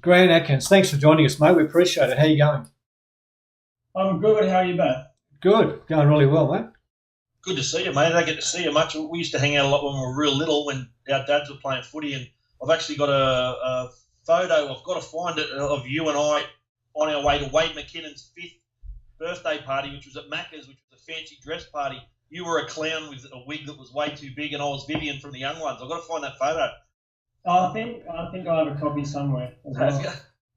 Grant Atkins, thanks for joining us, mate. We appreciate it. How you going? I'm good. How are you both? Good. Going really well, mate. Good to see you, mate. I don't get to see you much. We used to hang out a lot when we were real little, when our dads were playing footy, and I've actually got a photo. I've got to find it of you and I on our way to Wade McKinnon's 5th birthday party, which was at Macca's, which was a fancy dress party. You were a clown with a wig that was way too big, and I was Vivian from the Young Ones. I've got to find that photo. I think I have a copy somewhere as well. Good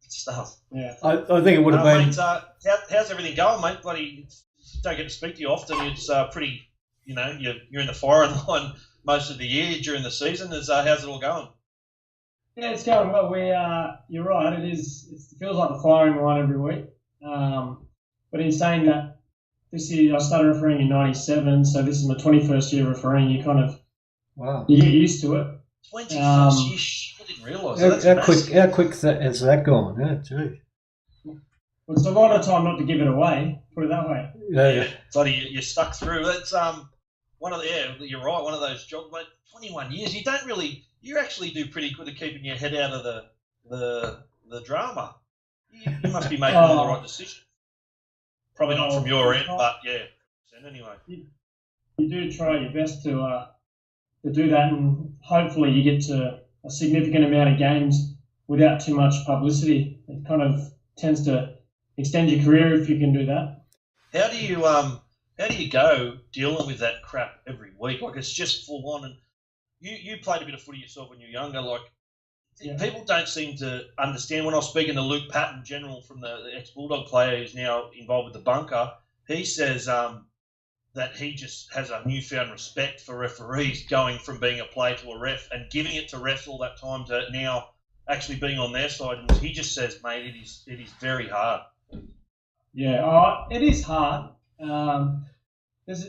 stuff. Yeah. I think it would have been. Mate, how's everything going, mate? Bloody don't get to speak to you often. It's pretty, you're in the firing line most of the year during the season. How's it all going? Yeah, it's going well. You're right. It feels like the firing line every week. But in saying that, this year I started refereeing in '97, so this is my 21st year refereeing. You kind of you get used to it. 21st year, I didn't realise. How quick has that gone? Yeah, gee. Well, it's a lot of time not to give it away. Put it that way. Yeah. Bloody, you're stuck through. That's you're right. One of those jobs, mate. 21 years. You actually do pretty good at keeping your head out of the drama. You must be making all the right decisions. Probably not from your end, but yeah. Anyway, you do try your best to do that, and hopefully you get to a significant amount of games without too much publicity. It kind of tends to extend your career if you can do that. How do you go dealing with that crap every week? Like, it's just full on. And you played a bit of footy yourself when you were younger. Like, people don't seem to understand. When I was speaking to Luke Patton, General from the ex-Bulldog player who's now involved with the Bunker, he says that he just has a newfound respect for referees, going from being a player to a ref and giving it to refs all that time to now actually being on their side. And he just says, mate, it is very hard. Yeah, it is hard. There's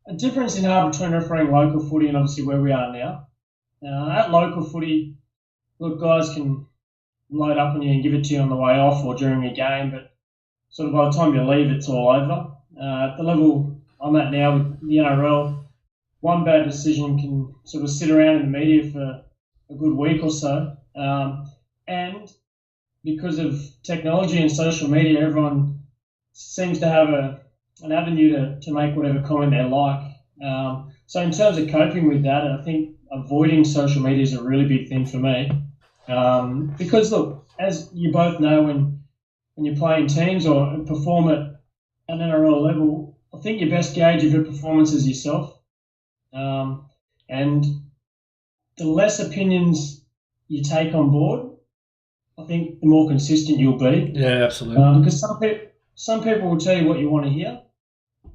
a difference in hard between refereeing local footy and obviously where we are now. At local footy, look, guys can load up on you and give it to you on the way off or during a game, but sort of by the time you leave, it's all over. At the level I'm at now with the NRL, one bad decision can sort of sit around in the media for a good week or so. And because of technology and social media, everyone seems to have an avenue to make whatever comment they like. So in terms of coping with that, I think avoiding social media is a really big thing for me. Because, look, as you both know, when you play in teams or perform at an NRL level, I think your best gauge of your performance is yourself. And the less opinions you take on board, I think the more consistent you'll be. Yeah, absolutely. Because some people will tell you what you want to hear,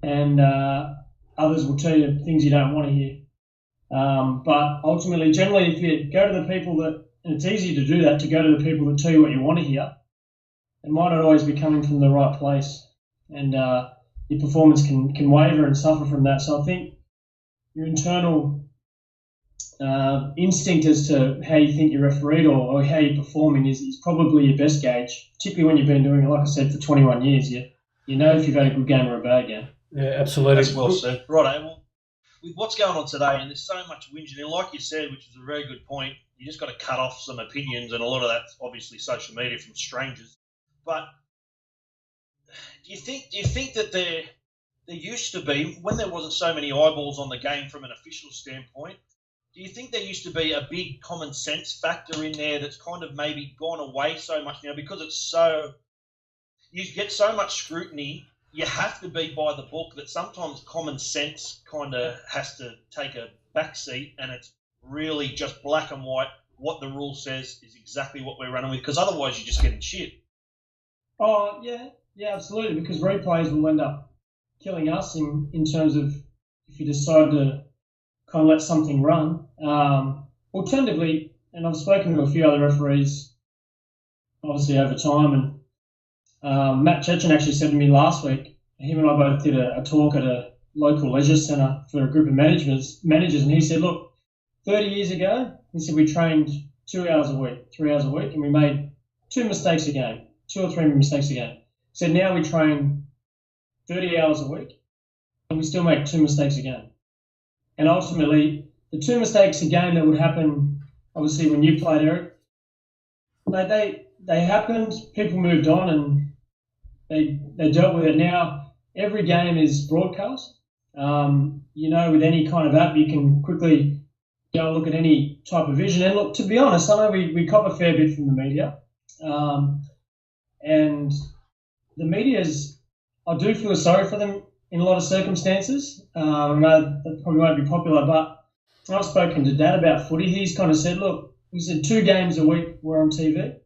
and others will tell you things you don't want to hear. But ultimately, generally, if you go to the people that, and it's easy to do that, to go to the people that tell you what you want to hear, it might not always be coming from the right place, and your performance can waver and suffer from that. So I think your internal instinct as to how you think you're refereed or how you're performing is probably your best gauge, particularly when you've been doing it, like I said, for 21 years. You know if you've had a good game or a bad game. Yeah, absolutely. That's well said. Right, well, with what's going on today, and there's so much whinging, and like you said, which is a very good point, you just got to cut off some opinions, and a lot of that's obviously social media from strangers. But do you think that there used to be, when there wasn't so many eyeballs on the game from an official standpoint, do you think there used to be a big common sense factor in there that's kind of maybe gone away so much now because you get so much scrutiny, you have to be by the book, that sometimes common sense kind of has to take a back seat, and it's really just black and white. What the rule says is exactly what we're running with, because otherwise you're just getting shit. Oh, yeah, absolutely, because replays will end up killing us in terms of if you decide to kind of let something run. Alternatively, and I've spoken to a few other referees, obviously over time, and Matt Chechen actually said to me last week, him and I both did a talk at a local leisure centre for a group of managers, and he said, look, 30 years ago, he said we trained 2 hours a week, 3 hours a week, and we made 2 mistakes a game, 2 or 3 mistakes a game. He said now we train 30 hours a week, and we still make 2 mistakes a game. And ultimately, the 2 mistakes a game that would happen, obviously, when you played, Eric, they they happened. People moved on, and they dealt with it. Now every game is broadcast. With any kind of app, you can quickly go and look at any type of vision. And look, to be honest, I know we cop a fair bit from the media, and the media's. I do feel sorry for them in a lot of circumstances. I know that probably won't be popular, but I've spoken to Dad about footy. He's kind of said, look, he said 2 games a week were on TV.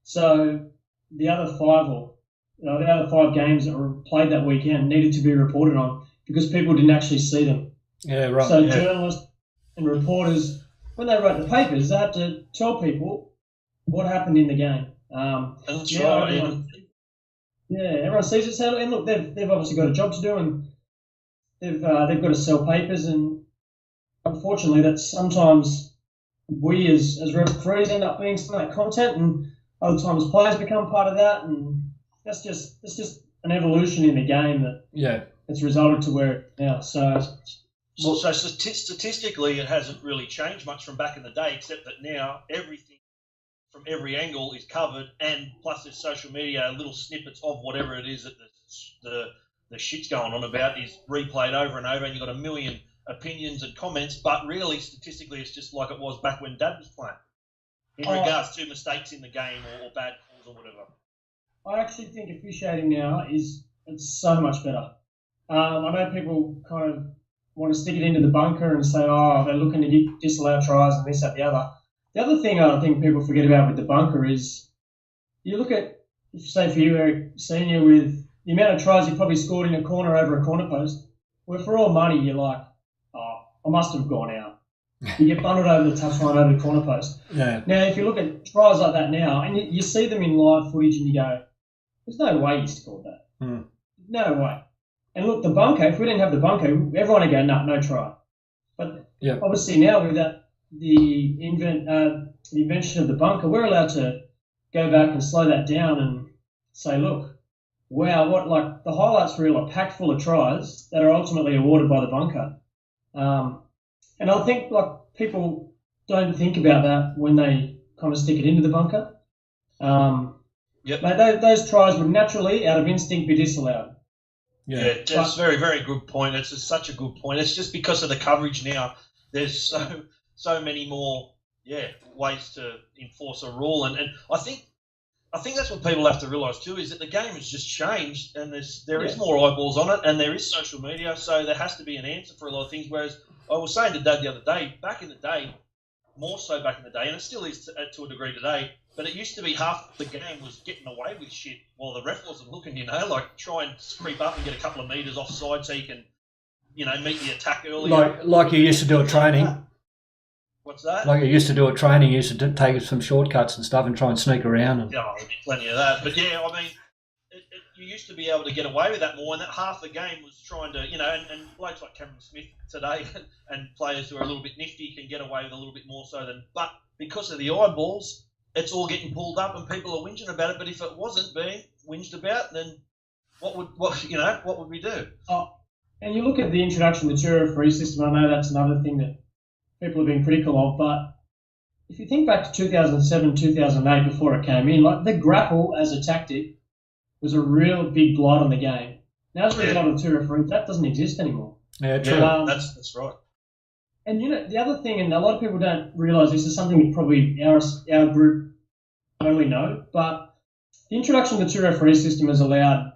So the other 5 games that were played that weekend needed to be reported on because people didn't actually see them. Yeah, right. So journalists and reporters, when they wrote the papers, they had to tell people what happened in the game. That's right. Everyone sees it. So, and look, they've obviously got a job to do, and they've got to sell papers, and unfortunately, that's sometimes we as referees end up being some of that content, and other times players become part of that, and that's just an evolution in the game that's resulted to where it now. So statistically, it hasn't really changed much from back in the day, except that now everything from every angle is covered, and plus there's social media, little snippets of whatever it is that the shit's going on about is replayed over and over, and you've got a million opinions and comments, but really, statistically, it's just like it was back when Dad was playing, in regards to mistakes in the game or bad calls or whatever. I actually think officiating now it's so much better. I know people kind of want to stick it into the bunker and say, they're looking to disallow tries and this, that, the other. The other thing I think people forget about with the bunker is you look at, say for you, Eric Senior, with the amount of tries you probably scored in a corner over a corner post, where for all money you're like, I must have gone out. You get bundled over the touchline over the corner post. Yeah. Now, if you look at tries like that now, and you see them in live footage and you go, there's no way you scored that. No way. And look, the bunker, if we didn't have the bunker, everyone would go, no try. But obviously now with that, the invention of the bunker, we're allowed to go back and slow that down and say, look, wow, the highlights reel are packed full of tries that are ultimately awarded by the bunker. And I think people don't think about that when they kind of stick it into the bunker. Those tries would naturally, out of instinct, be disallowed. Yeah, that's a very, very good point. It's just such a good point. It's just because of the coverage now. There's so many more ways to enforce a rule, and I think that's what people have to realise too, is that the game has just changed, and there is more eyeballs on it, and there is social media, so there has to be an answer for a lot of things. Whereas I was saying to Dad the other day, back in the day, more so back in the day, and it still is to a degree today, but it used to be half the game was getting away with shit while the ref wasn't looking, like try and creep up and get a couple of metres offside so you can, meet the attack early. Like you used to do at training. What's that? Like you used to do at training, you used to take some shortcuts and stuff and try and sneak around. There'd be plenty of that. But you used to be able to get away with that more, and that half the game was trying to, and blokes like Cameron Smith today and players who are a little bit nifty can get away with a little bit more so than, but because of the eyeballs, it's all getting pulled up and people are whinging about it. But if it wasn't being whinged about, then what would we do? And you look at the introduction of the two referee system, I know that's another thing that people have been critical of, but if you think back to 2007, 2008, before it came in, the grapple as a tactic was a real big blight on the game. Now, as a result of two referees, that doesn't exist anymore. Yeah, true. That's right. And the other thing, and a lot of people don't realise this, is something that probably our group only know, but the introduction of the two referee system has allowed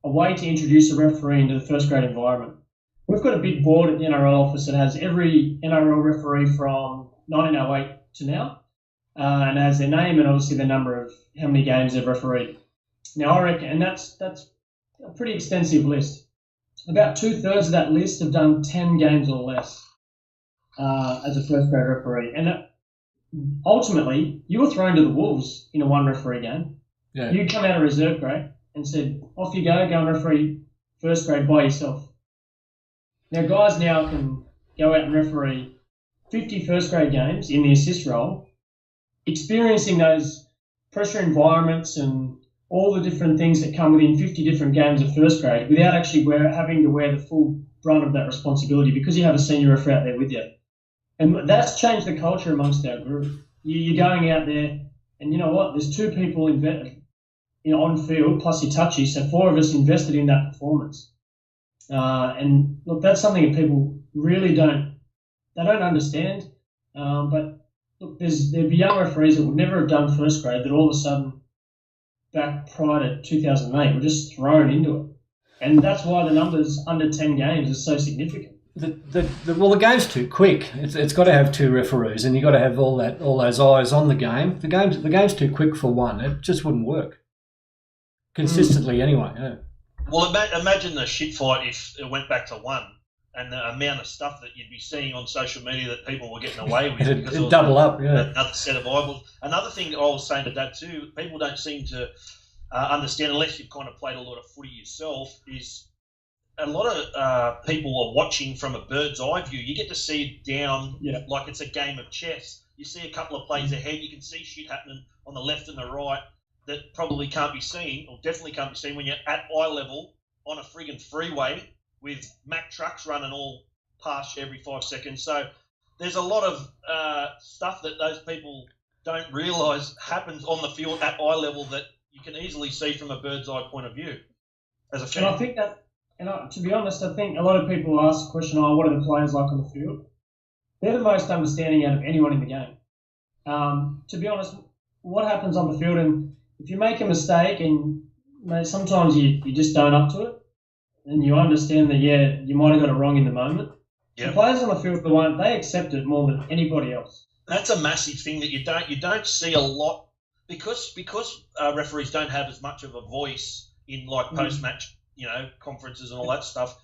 a way to introduce a referee into the first grade environment. We've got a big board at the NRL office that has every NRL referee from 1908 to now, and has their name and obviously the number of how many games they've refereed. Now, I reckon, and that's a pretty extensive list. About 2/3 of that list have done 10 games or less as a first grade referee. And ultimately, you were thrown to the wolves in a one referee game. Yeah. You come out of reserve grade and said, off you go and referee first grade by yourself. Now, guys now can go out and referee 50 first grade games in the assist role, experiencing those pressure environments and all the different things that come within 50 different games of first grade without actually having to wear the full brunt of that responsibility because you have a senior referee out there with you. And that's changed the culture amongst our group. You're going out there And you know what? There's 2 people on field plus your touchy, so 4 of us invested in that performance. And look, that's something that people really don't understand. But look, there'd be young referees that would never have done first grade that all of a sudden, back prior to 2008, were just thrown into it. And that's why the numbers under 10 games are so significant. The game's too quick. It's got to have 2 referees, and you got to have all those eyes on the game. The game's too quick for one. It just wouldn't work consistently anyway. Yeah. Well, imagine the shit fight if it went back to 1, and the amount of stuff that you'd be seeing on social media that people were getting away with. It'd double up. Yeah. Another set of eyeballs. Another thing that I was saying to Dad too, people don't seem to understand, unless you've kind of played a lot of footy yourself, is a lot of people are watching from a bird's eye view. You get to see down like it's a game of chess. You see a couple of plays ahead. You can see shit happening on the left and the right that probably can't be seen, or definitely can't be seen when you're at eye level on a friggin' freeway with Mack trucks running all past you every 5 seconds. So there's a lot of stuff that those people don't realise happens on the field at eye level that you can easily see from a bird's eye point of view as a fan. And I think that, to be honest, I think a lot of people ask the question, what are the players like on the field? They're the most understanding out of anyone in the game. To be honest, what happens on the field, and if you make a mistake and sometimes you just don't up to it, and you understand that, you might have got it wrong in the moment. Yep. The players on the field, they accept it more than anybody else. That's a massive thing that you don't see a lot, because referees don't have as much of a voice in like post-match, conferences and all that stuff.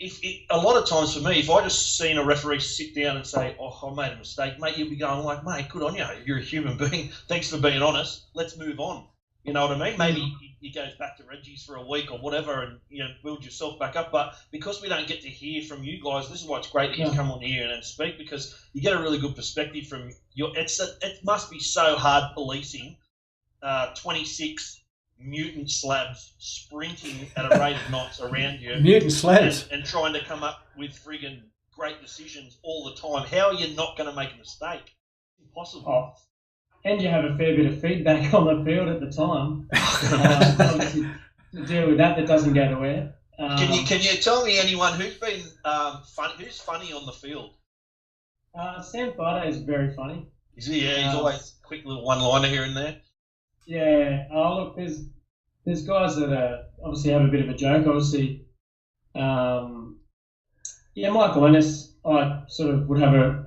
A lot of times for me, if I just seen a referee sit down and say, I made a mistake, mate, you'll be going like, mate, good on you. You're a human being. Thanks for being honest. Let's move on. You know what I mean? Maybe he goes back to Reggie's for a week or whatever and, build yourself back up. But because we don't get to hear from you guys, this is why it's great that you come on here and speak, because you get a really good perspective from it must be so hard policing 26 mutant slabs sprinting at a rate of knots around you. Mutant slabs. And trying to come up with friggin' great decisions all the time. How are you not going to make a mistake? Impossible. And you have a fair bit of feedback on the field at the time. Obviously, to deal with that doesn't go to air. Can you tell me anyone who's been who's funny on the field? Sam Fardo is very funny. Is he? Yeah, he's always a quick little one-liner here and there. Yeah. Look, there's guys that obviously have a bit of a joke. Obviously, Michael Ennis, I sort of would have a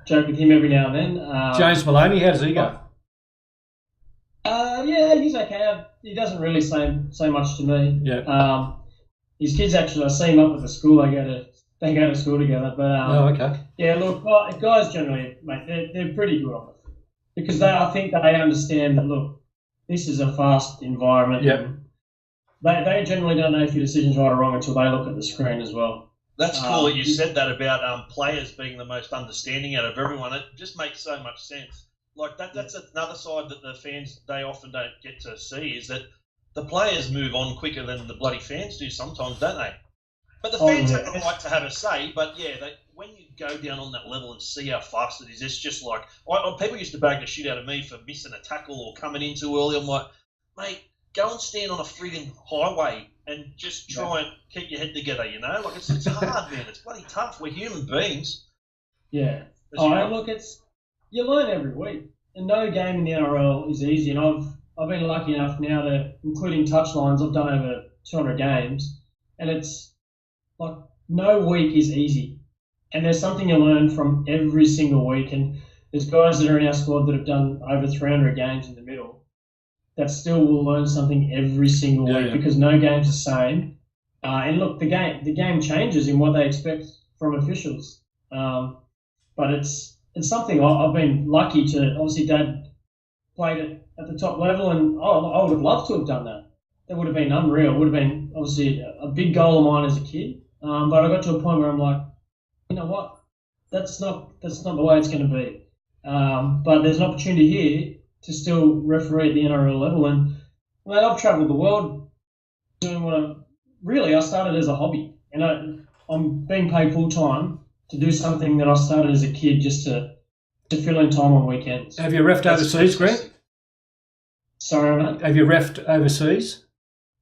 joke with him every now and then. James Maloney, how does he go? He's okay. He doesn't really say much to me. Yeah. His kids actually, I see him up at the school. They go to school together. But okay. Yeah, look, guys generally, mate, they're pretty good on it, because I think they understand that. Look, this is a fast environment. Yeah. They generally don't know if your decision's right or wrong until they look at the screen as well. That's cool that you said that about players being the most understanding out of everyone. It just makes so much sense. Like that's another side that the fans, they often don't get to see, is that the players move on quicker than the bloody fans do sometimes, don't they? But the fans have the right to have a say. But when you go down on that level and see how fast it is, it's just like people used to bag the shit out of me for missing a tackle or coming in too early. I'm like, mate, go and stand on a friggin' highway and just try and keep your head together, Like, it's hard, man. It's bloody tough. We're human beings. Yeah. Look, you learn every week. And no game in the NRL is easy. And I've been lucky enough now to, including touchlines, I've done over 200 games. And it's like no week is easy. And there's something you learn from every single week. And there's guys that are in our squad that have done over 300 games in the middle that still will learn something every single week, because no game's the same. And look, the game changes in what they expect from officials. But it's something I've been lucky to. Obviously, Dad played it at the top level, and I would have loved to have done that. That would have been unreal. It would have been obviously a big goal of mine as a kid. But I got to a point where I'm like, you know what? That's not the way it's going to be. But there's an opportunity here to still referee at the NRL level. And I've travelled the world doing what I started as a hobby. And I'm being paid full time to do something that I started as a kid just to fill in time on weekends. Have you refed overseas, Greg? Sorry, mate. Have you refed overseas?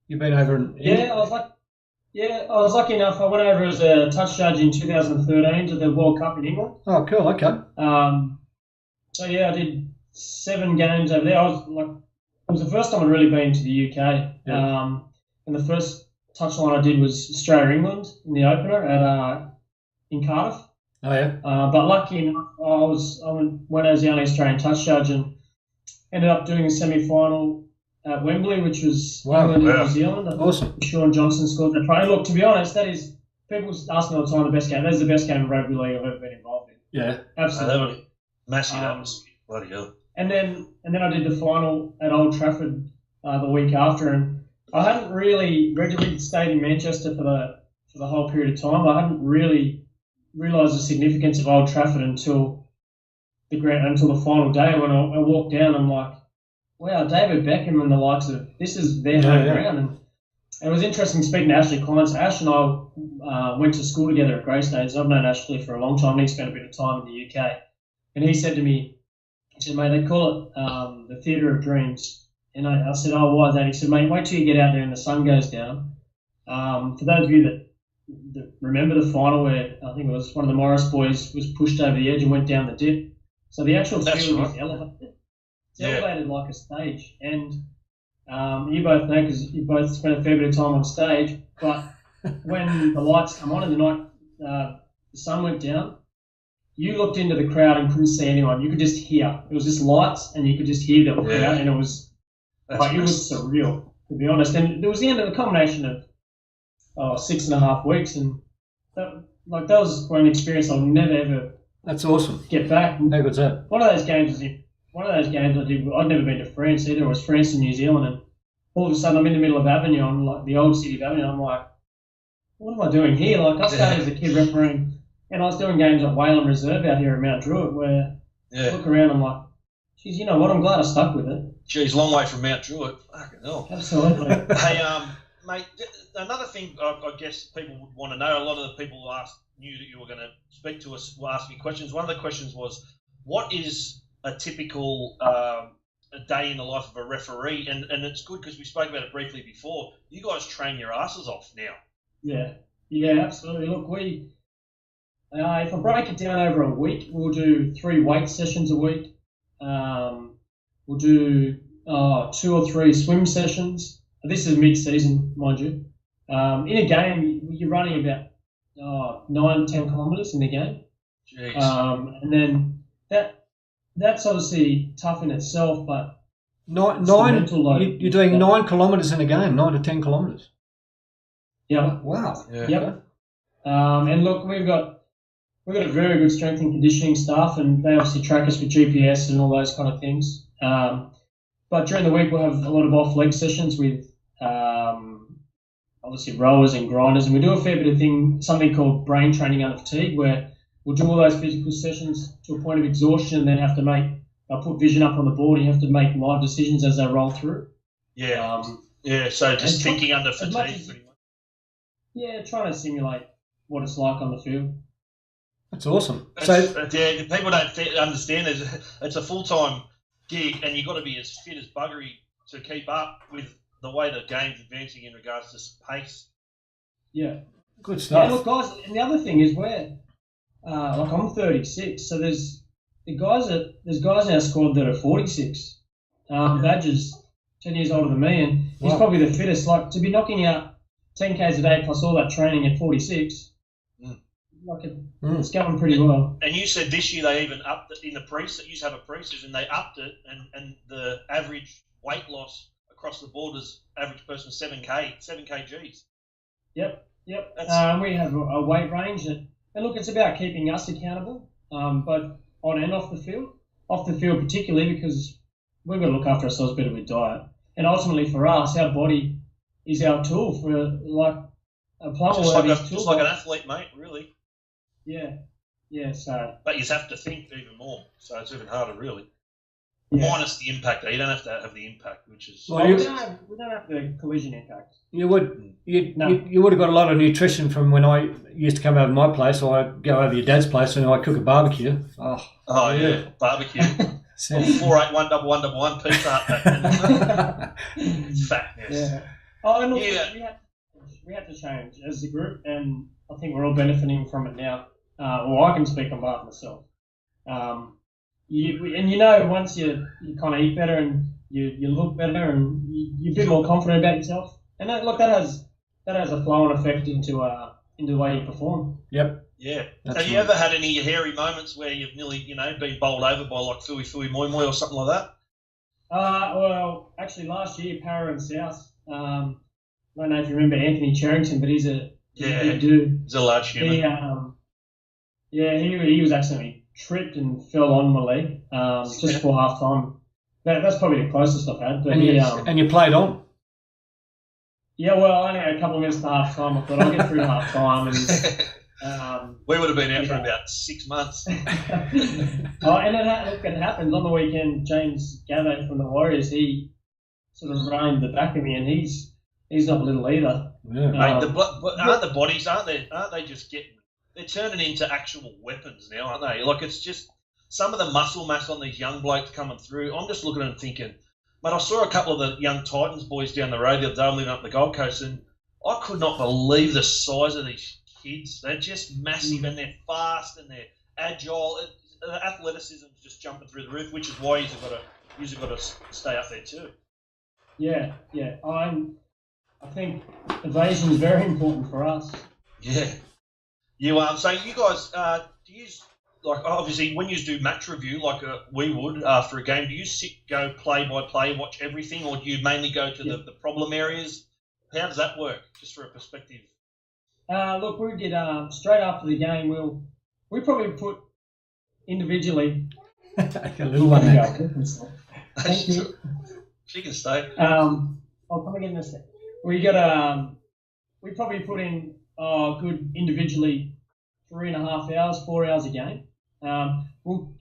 You've been over in Yeah, I was lucky enough. I went over as a touch judge in 2013 to the World Cup in England. Oh, cool. Okay. So yeah, I did 7 games over there. It was the first time I'd really been to the UK. Yeah. And the first touchline I did was Australia-England in the opener in Cardiff. Oh, yeah. But lucky enough, I went as the only Australian touch judge and ended up doing a semi-final at Wembley, which was England and New Zealand. Awesome. Sean Johnson scored that try. Look, to be honest, that is, people ask me all the time, the best game. That is the best game of rugby league I've ever been involved in. Yeah. Absolutely. Massive atmosphere. Bloody hell. And then I did the final at Old Trafford the week after, and I hadn't really regularly stayed in Manchester for the whole period of time. I hadn't really realised the significance of Old Trafford until the final day. When I walked down, I'm like, wow, David Beckham and the likes of this is their home ground. And it was interesting speaking to Ashley Collins. Ash and I went to school together at Greystanes. I've known Ashley for a long time. He spent a bit of time in the UK, and he said to me, he said, mate, they call it the Theatre of Dreams. And I said, oh, why is that? He said, mate, wait till you get out there and the sun goes down. For those of you that remember the final where I think it was one of the Morris boys was pushed over the edge and went down the dip. So the actual field is elevated. It's elevated like a stage. And you both know because you both spent a fair bit of time on stage. But when the lights come on and the night the sun went down, you looked into the crowd and couldn't see anyone. You could just hear. It was just lights, and you could just hear the crowd, and it was surreal, to be honest. And it was the end of the combination of 6.5 weeks, and that was an experience I'll never ever. That's awesome. Get back. How good's that? One of those games I did. I'd never been to France either. It was France and New Zealand, and all of a sudden I'm in the middle of Avignon, like the old city of Avignon. I'm like, what am I doing here? Like I started as a kid refereeing. And I was doing games at Whalen Reserve out here at Mount Druitt where I look around and I'm like, geez, you know what, I'm glad I stuck with it. Geez, long way from Mount Druitt. Fucking hell. Absolutely. Hey, mate, another thing I guess people would want to know, a lot of the people knew that you were going to speak to us, were asking questions. One of the questions was, what is a typical a day in the life of a referee? And it's good because we spoke about it briefly before. You guys train your asses off now. Yeah, absolutely. Look, if I break it down over a week, we'll do 3 weight sessions a week. We'll do 2 or 3 swim sessions. This is mid-season, mind you. In a game, you're running about 9-10 kilometres in the game. Jeez. And then that's obviously tough in itself, but you're doing 9 kilometres in a game, 9 to 10 kilometres. Yeah. Wow. Yeah. Yep. And look, we've got a very good strength and conditioning staff, and they obviously track us with GPS and all those kind of things. But during the week, we'll have a lot of off-leg sessions with obviously rowers and grinders, and we do a fair bit of something called brain training under fatigue, where we'll do all those physical sessions to a point of exhaustion and then have to put vision up on the board, and you have to make live decisions as they roll through. Yeah. So just thinking under fatigue, pretty much. Yeah, trying to simulate what it's like on the field. That's awesome. People don't understand it's a full-time gig, and you've got to be as fit as buggery to keep up with the way the game's advancing in regards to pace. Yeah. Good stuff. Yeah, look, guys, and the other thing is I'm 36, so there's guys in our squad that are 46. Badger's 10 years older than me, and he's probably the fittest. Like, to be knocking out 10 Ks a day plus all that training at 46, it's going pretty well. And you said this year they even upped it in the pre-season. You used to have a pre-season, they upped it, and the average weight loss across the board is average person 7 kgs. Yep. We have a weight range, and look, it's about keeping us accountable, both on and off the field. Off the field particularly because we've got to look after ourselves better with diet, and ultimately for us, our body is our tool for like a plumber. Just like an athlete, mate. Really. Yeah. So. But you have to think even more, so it's even harder, really. Yeah. Minus the impact. You don't have to have the impact, which is. Well, we don't have the collision impact. You would have got a lot of nutrition from when I used to come over my place, or I'd go over your dad's place and I'd cook a barbecue. Oh yeah, barbecue. Sounds- 4811111 Pizza Hut. It's fatness. Yeah. Oh, and look, Yeah. we had to change as a group, and I think we're all benefiting from it now. Well, I can speak on behalf of myself. Once you kind of eat better and you look better and you're a bit more confident about yourself, and that has a flow-on effect into the way you perform. Yep. Yeah. That's Have you right. ever had any hairy moments where you've nearly, been bowled over by like Fui Moi Moi or something like that? Well, actually, last year, Para and South. I don't know if you remember Anthony Charrington, but he's a big dude. He's a large human. He was accidentally tripped and fell on my leg just before half time. That's probably the closest I've had. But And you played on. yeah, well, I only had a couple of minutes to half time. I thought I'll get through half time. And We would have been out for about 6 months. and it happens on the weekend. James Gavin from the Warriors, he sort of reined the back of me, and he's not little either. Yeah. Mate, aren't the bodies, aren't they just they're turning into actual weapons now, aren't they? Like, it's just some of the muscle mass on these young blokes coming through. I'm just looking at them thinking, mate, I saw a couple of the young Titans boys down the road the other day. I'm living up the Gold Coast, and I could not believe the size of these kids. They're just massive, and they're fast, and they're agile. The athleticism is just jumping through the roof, which is why you've got to stay up there too. Yeah. I think evasion is very important for us. Yeah. So you guys, do you like obviously when you do match review like we would after a game? Do you go play by play, watch everything, or do you mainly go to the problem areas? How does that work? Just for a perspective. Look, we did straight after the game. We probably put individually. A little one there. Thank you. She can stay. I'll come again in a sec. We probably put in good individually 3.5 hours, 4 hours a game. We'll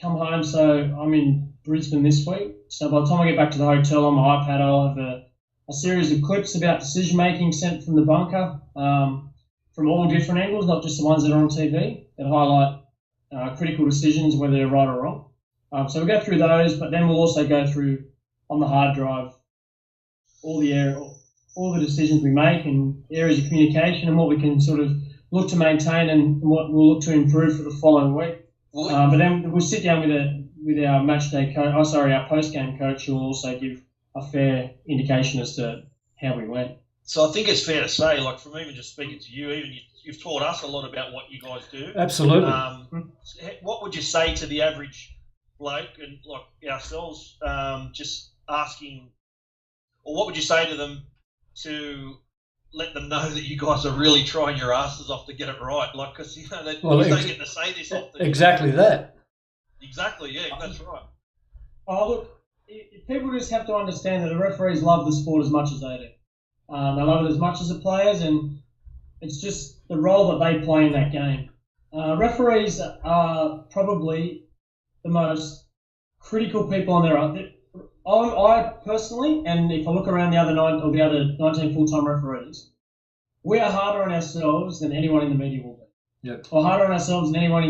come home. So I'm in Brisbane this week. So by the time I get back to the hotel on my iPad, I'll have a series of clips about decision making sent from the bunker from all different angles, not just the ones that are on TV, that highlight critical decisions, whether they're right or wrong. So we'll go through those, but then we'll also go through on the hard drive all the decisions we make and areas of communication and what we can sort of look to maintain and what we'll look to improve for the following week. But then we'll sit down with our match day coach, our post game coach, who will also give a fair indication as to how we went. So I think it's fair to say, like from even just speaking to you, you've taught us a lot about what you guys do. Absolutely. What would you say to the average bloke and like ourselves, just asking, or what would you say to them to let them know that you guys are really trying your asses off to get it right? Like, because they don't get to say this often. Exactly that. Exactly, yeah, that's right. Oh, look, people just have to understand that the referees love the sport as much as they do. They love it as much as the players, and it's just the role that they play in that game. Referees are probably the most critical people on their own. I personally, and if I look around the other 19 full-time referees, we are harder on ourselves than anyone in the media will be. Yep. Or harder on ourselves than anyone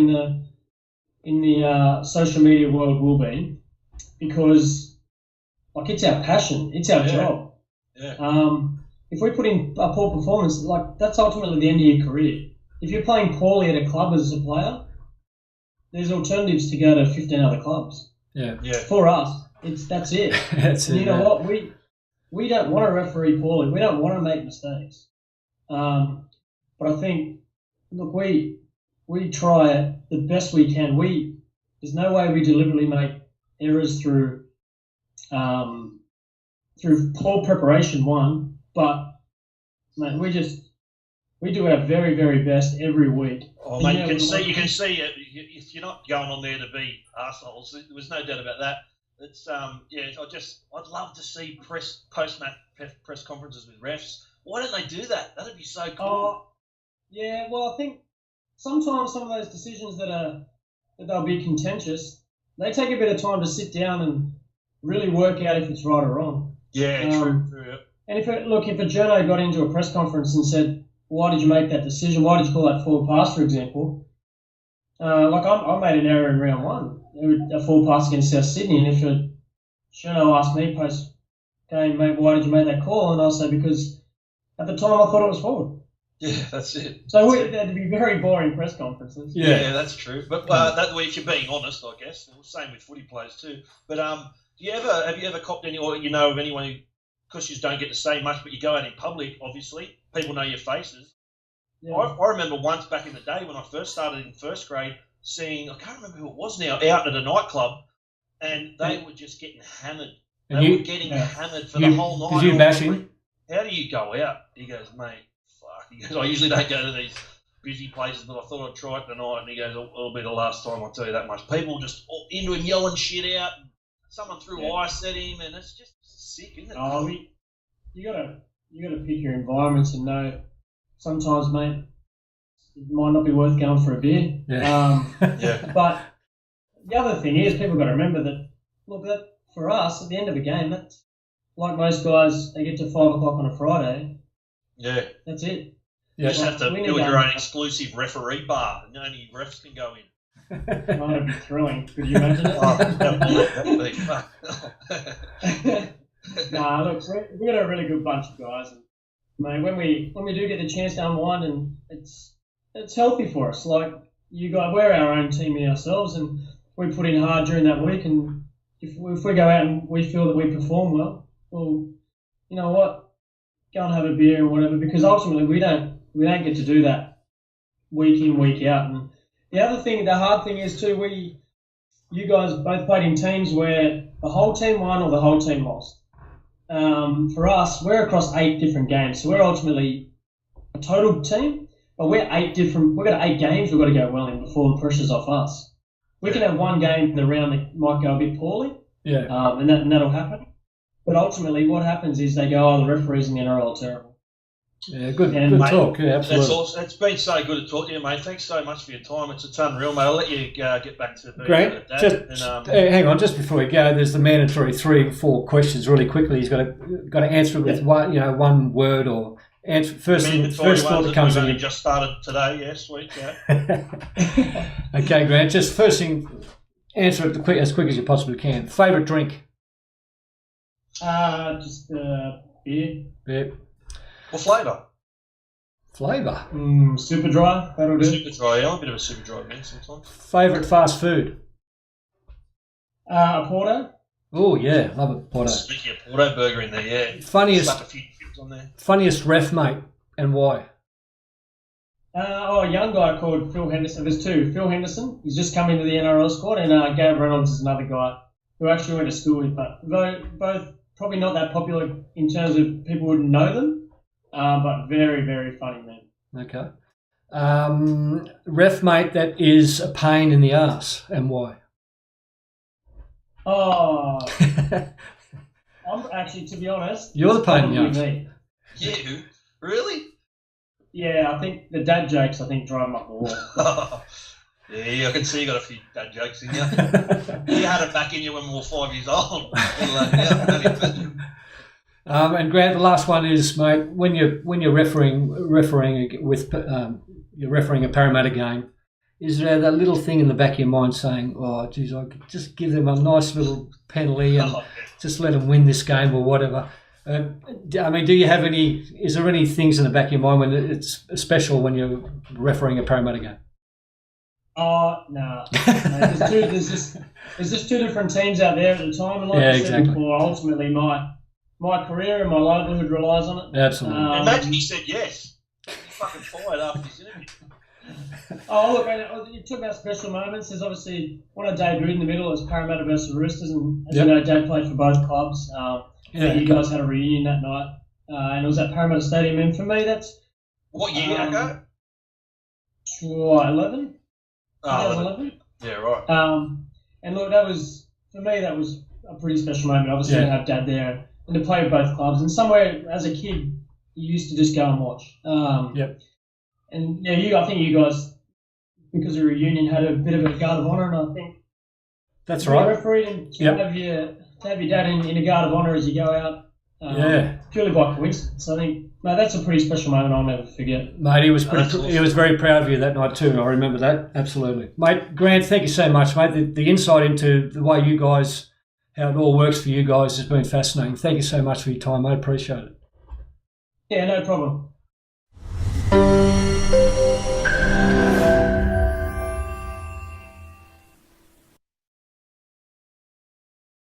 in the social media world will be, because it's our passion, it's our job. Yeah. If we put in a poor performance, that's ultimately the end of your career. If you're playing poorly at a club as a player, there's alternatives to go to 15 other clubs. Yeah. For us, that's it. That's it. You know what? We don't want to referee poorly. We don't want to make mistakes. But I think, look, we try the best we can. There's no way we deliberately make errors through poor preparation, one, but mate, we do our very, very best every week. Oh, mate, you can see it. If you're not going on there to be arseholes, there was no doubt about that. It's I'd love to see post-match press conferences with refs. Why don't they do that? That'd be so cool. Yeah, well, I think sometimes some of those decisions that they'll be contentious, they take a bit of time to sit down and really work out if it's right or wrong. Yeah, true. Yeah. And if a journo got into a press conference and said, "Why did you make that decision? Why did you call that forward pass?" for example, Like I made an error in round one, a full pass against South Sydney, and if Shano asked me post game, mate, why did you make that call? And I'll say because at the time I thought it was forward. Yeah, that's it. So that'd be very boring press conferences. Yeah, that's true. But that way, if you're being honest, I guess. Same with footy players too. But have you ever copped any, or you know of anyone who, because you don't get to say much, but you go out in public, obviously, people know your faces. Yeah. I remember once back in the day when I first started in first grade, seeing, I can't remember who it was now, out at a nightclub, and they were just getting hammered. They were getting hammered for the whole night. Did you bash him? How do you go out? He goes, mate, fuck. He goes, I usually don't go to these busy places, but I thought I'd try it tonight. And he goes, it'll be the last time, I'll tell you that much. People just into him yelling shit out. Someone threw ice at him, and it's just sick, isn't it? Oh, you gotta pick your environments and know. Sometimes, mate, it might not be worth going for a beer. Yeah. But the other thing is, people got to remember that for us, at the end of a game, that's like most guys, they get to 5 o'clock on a Friday. Yeah. That's it. You just have to build your own exclusive referee bar, and only refs can go in. That'd be thrilling. Could you imagine it? That'd be fuck. Nah, look, we got a really good bunch of guys. And, mate, when we do get the chance to unwind, and it's healthy for us. Like you guys, we're our own team in ourselves, and we put in hard during that week. And if we go out and we feel that we perform well, you know what, go and have a beer or whatever. Because ultimately we don't get to do that week in, week out. And the other thing, the hard thing is too, you guys both played in teams where the whole team won or the whole team lost. For us, we're across 8 different games, so we're ultimately a total team, but we've got 8 games we've got to go well in before the pressure's off us. We can have one game in the round that might go a bit poorly, and that'll happen. But ultimately, what happens is they go, the referees in the NRL are terrible. Yeah, good talk. Yeah, absolutely. It's been so good to talk to you, mate. Thanks so much for your time. It's unreal, mate. I'll let you get back to being Grant, hang on, just before we go, there's the mandatory 3 or 4 questions really quickly. He's got to answer it with one word or answer first thought that comes in. We've only just started today. Yeah, sweet. Yeah. Okay, Grant. Just first thing, answer it as quick as you possibly can. Favourite drink? Just beer. Beer. What flavour? Super dry. That'll do. Super dry. Yeah, I'm a bit of a super dry man sometimes. Favourite fast food? A Porto. Oh yeah, love it, Porto. Speaking of Porto burger in there, yeah. Funniest. A few chips on there. Funniest ref mate and why? A young guy called Phil Henderson. There's 2. Phil Henderson. He's just come into the NRL squad, and Gav Reynolds is another guy who actually went to school with. But both probably not that popular in terms of people wouldn't know them. But very, very funny, man. Okay. Ref mate that is a pain in the arse, and why? Oh, I'm actually, to be honest, you're the pain in the arse. Me. You? Really? Yeah, I think the dad jokes, drive them up the wall. Yeah, I can see you got a few dad jokes in you. You had it back in you when we were 5 years old. And Grant, the last one is, mate, when you're refereeing with you're refereeing a Parramatta game, is there that little thing in the back of your mind saying, "Oh, geez, I could just give them a nice little penalty and just let them win this game or whatever"? Do you have any? Is there any things in the back of your mind when it's special when you're refereeing a Parramatta game? Oh, no. There's just 2 different teams out there at the time, and like I said before, ultimately my career and my livelihood relies on it. Absolutely. Imagine he said yes. He fucking fired after this interview. Oh, look, you talk about special moments. There's obviously when I debuted in the middle, it was Parramatta versus Roosters, and as you know, Dad played for both clubs. You guys had a reunion that night, and it was at Parramatta Stadium. And for me, that's what year ago? 11. 2011. Yeah, right. And look, that was a pretty special moment. Obviously, to have Dad there and to play with both clubs. And somewhere as a kid, you used to just go and watch. And I think you guys, because of a reunion, had a bit of a guard of honour, and I think that's right. Referee and to have your dad in a guard of honour as you go out Purely by coincidence. I think, mate, that's a pretty special moment I'll never forget. Mate, he was very proud of you that night too. I remember that, absolutely. Mate, Grant, thank you so much, mate. The insight into the way you guys, how it all works for you guys has been fascinating. Thank you so much for your time, mate. Appreciate it. Yeah, no problem.